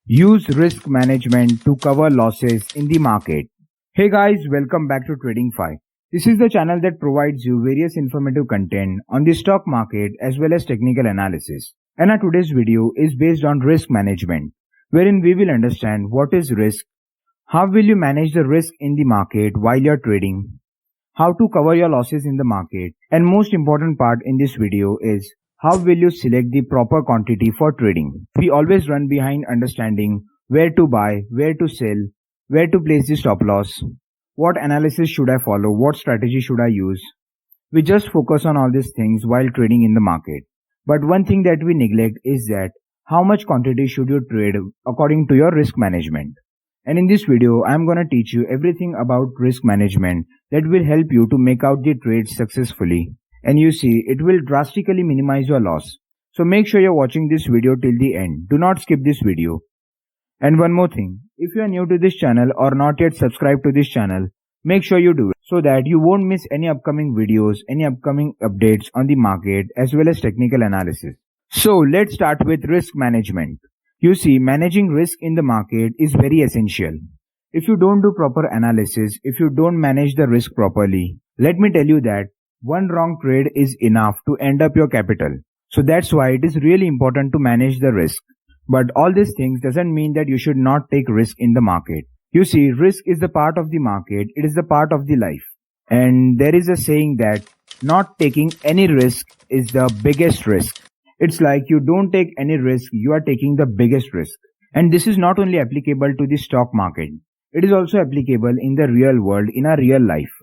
Use risk management to cover losses in the market. Hey guys, welcome back to Trading5. This is the channel that provides you various informative content on the stock market as well as technical analysis. And our today's video is based on risk management, wherein we will understand what is risk, how will you manage the risk in the market while you're trading, how to cover your losses in the market, and most important part in this video is how will you select the proper quantity for trading. We always run behind understanding where to buy, where to sell, where to place the stop loss, what analysis should I follow, what strategy should I use. We just focus on all these things while trading in the market. But one thing that we neglect is that how much quantity should you trade according to your risk management. And in this video, I am going to teach you everything about risk management that will help you to make out the trades successfully. And you see, it will drastically minimize your loss. So make sure you're watching this video till the end. Do not skip this video. And one more thing, if you are new to this channel or not yet subscribed to this channel, make sure you do it so that you won't miss any upcoming videos, any upcoming updates on the market as well as technical analysis. So let's start with risk management. You see, managing risk in the market is very essential. If you don't do proper analysis, if you don't manage the risk properly, let me tell you that one wrong trade is enough to end up your capital. So that's why it is really important to manage the risk. But all these things doesn't mean that you should not take risk in the market. You see, risk is the part of the market, it is the part of the life. And there is a saying that not taking any risk is the biggest risk. It's like you don't take any risk, you are taking the biggest risk. And this is not only applicable to the stock market, it is also applicable in the real world, in our real life.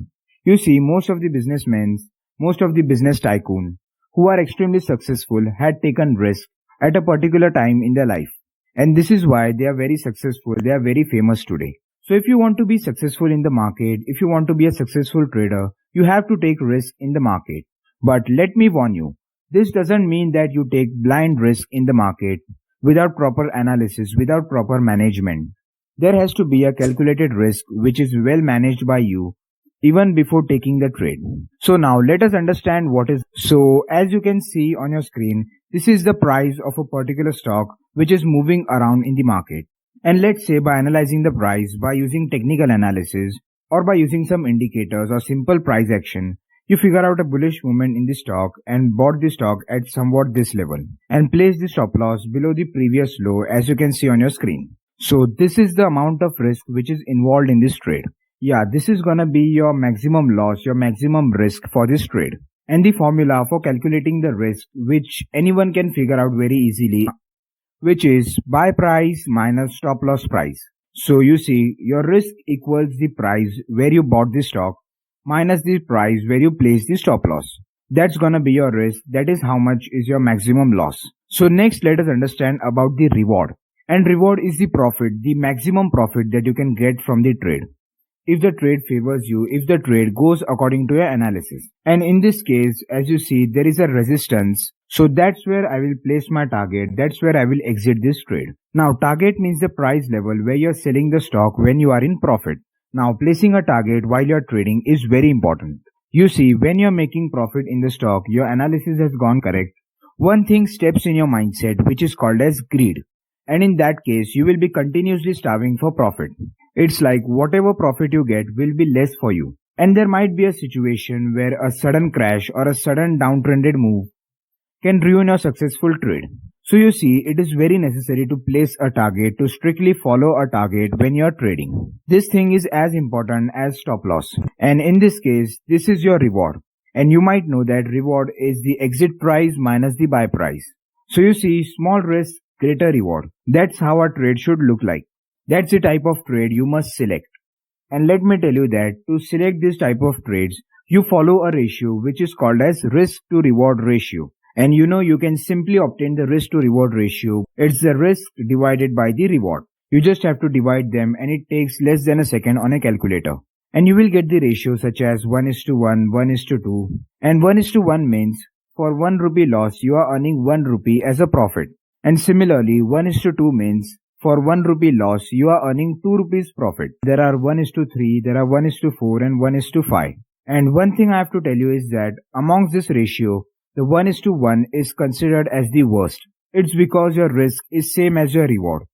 You see, most of the businessmen, most of the business tycoon who are extremely successful had taken risk at a particular time in their life. And this is why they are very successful, they are very famous today. So if you want to be successful in the market, if you want to be a successful trader, you have to take risk in the market. But let me warn you, this doesn't mean that you take blind risk in the market without proper analysis, without proper management. There has to be a calculated risk which is well managed by you even before taking the trade. So now let us understand what is. So as you can see on your screen, this is the price of a particular stock which is moving around in the market. And let's say by analyzing the price, by using technical analysis or by using some indicators or simple price action, you figure out a bullish movement in the stock and bought the stock at somewhat this level and place the stop loss below the previous low as you can see on your screen. So this is the amount of risk which is involved in this trade. Yeah, this is gonna be your maximum loss, your maximum risk for this trade. And the formula for calculating the risk, which anyone can figure out very easily, which is buy price minus stop loss price. So you see, your risk equals the price where you bought the stock minus the price where you place the stop loss. That's gonna be your risk, that is how much is your maximum loss. So next let us understand about the reward. And reward is the profit, the maximum profit that you can get from the trade. If the trade favors you, if the trade goes according to your analysis. And in this case, as you see, there is a resistance. So that's where I will place my target. That's where I will exit this trade. Now target means the price level where you're selling the stock when you are in profit. Now placing a target while you're trading is very important. You see, when you're making profit in the stock, your analysis has gone correct. One thing steps in your mindset which is called as greed. And in that case, you will be continuously starving for profit. It's like whatever profit you get will be less for you. And there might be a situation where a sudden crash or a sudden downtrended move can ruin your successful trade. So you see, it is very necessary to place a target, to strictly follow a target when you are trading. This thing is as important as stop loss. And in this case, this is your reward. And you might know that reward is the exit price minus the buy price. So you see, small risk, greater reward. That's how a trade should look like. That's the type of trade you must select. And let me tell you that to select this type of trades, you follow a ratio which is called as risk to reward ratio. And you know you can simply obtain the risk to reward ratio. It's the risk divided by the reward. You just have to divide them and it takes less than a second on a calculator. And you will get the ratio such as 1:1, 1:2. And 1:1 means for 1 rupee loss you are earning 1 rupee as a profit. And similarly 1:2 means for 1 rupee loss, you are earning 2 rupees profit. There are 1:3, there are 1:4 and 1:5. And one thing I have to tell you is that amongst this ratio, the 1:1 is considered as the worst. It's because your risk is same as your reward.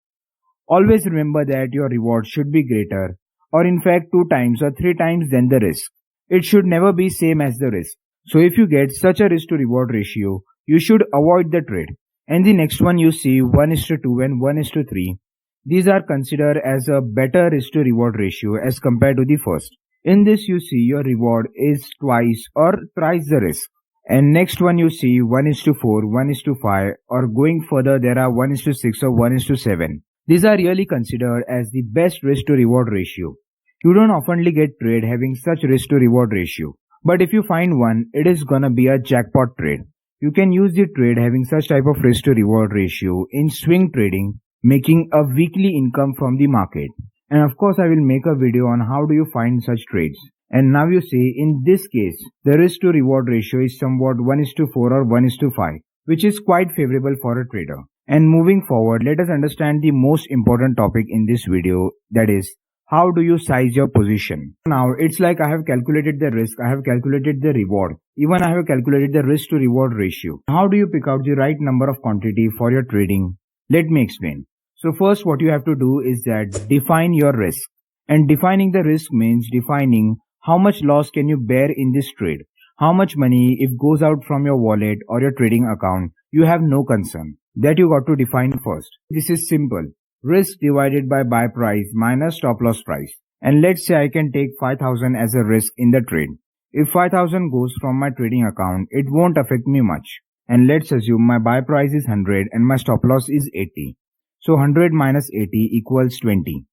Always remember that your reward should be greater, or in fact 2 times or 3 times than the risk. It should never be same as the risk. So if you get such a risk to reward ratio, you should avoid the trade. And the next one you see 1:2 and 1:3. These are considered as a better risk to reward ratio as compared to the first. In this you see your reward is twice or thrice the risk. And next one you see 1:4, 1:5, or going further there are 1:6 or 1:7. These are really considered as the best risk to reward ratio. You don't oftenly get trade having such risk to reward ratio. But if you find one, it is gonna be a jackpot trade. You can use the trade having such type of risk to reward ratio in swing trading, making a weekly income from the market. And of course I will make a video on how do you find such trades. And now you see in this case, the risk to reward ratio is somewhat 1:4 or 1:5, which is quite favorable for a trader. And moving forward, let us understand the most important topic in this video, that is, how do you size your position? Now, it's like I have calculated the risk, I have calculated the reward, even I have calculated the risk to reward ratio. How do you pick out the right number of quantity for your trading? Let me explain. So first what you have to do is that define your risk. And defining the risk means defining how much loss can you bear in this trade. How much money if goes out from your wallet or your trading account, you have no concern. That you got to define first. This is simple. Risk divided by buy price minus stop loss price. And let's say I can take 5,000 as a risk in the trade. If 5,000 goes from my trading account, it won't affect me much. And let's assume my buy price is 100 and my stop loss is 80. So 100 minus 80 equals 20.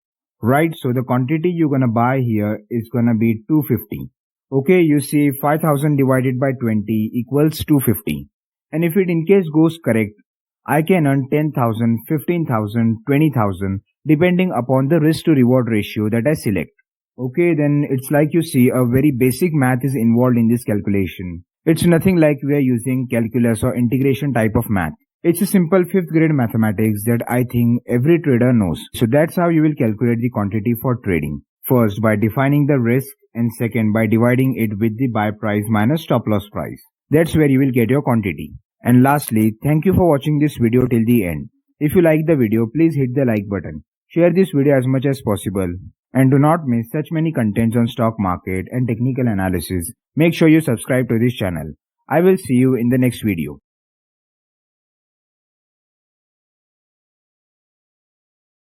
Right, so the quantity you're gonna buy here is gonna be 250. Okay, you see 5,000 divided by 20 equals 250. And if it in case goes correct, I can earn 10,000, 15,000, 20,000 depending upon the risk to reward ratio that I select. Okay, then it's like you see a very basic math is involved in this calculation. It's nothing like we are using calculus or integration type of math. It's a simple 5th grade mathematics that I think every trader knows. So that's how you will calculate the quantity for trading. First by defining the risk, and second by dividing it with the buy price minus stop loss price. That's where you will get your quantity. And lastly, thank you for watching this video till the end. If you like the video, please hit the like button. Share this video as much as possible. And do not miss such many contents on stock market and technical analysis. Make sure you subscribe to this channel. I will see you in the next video.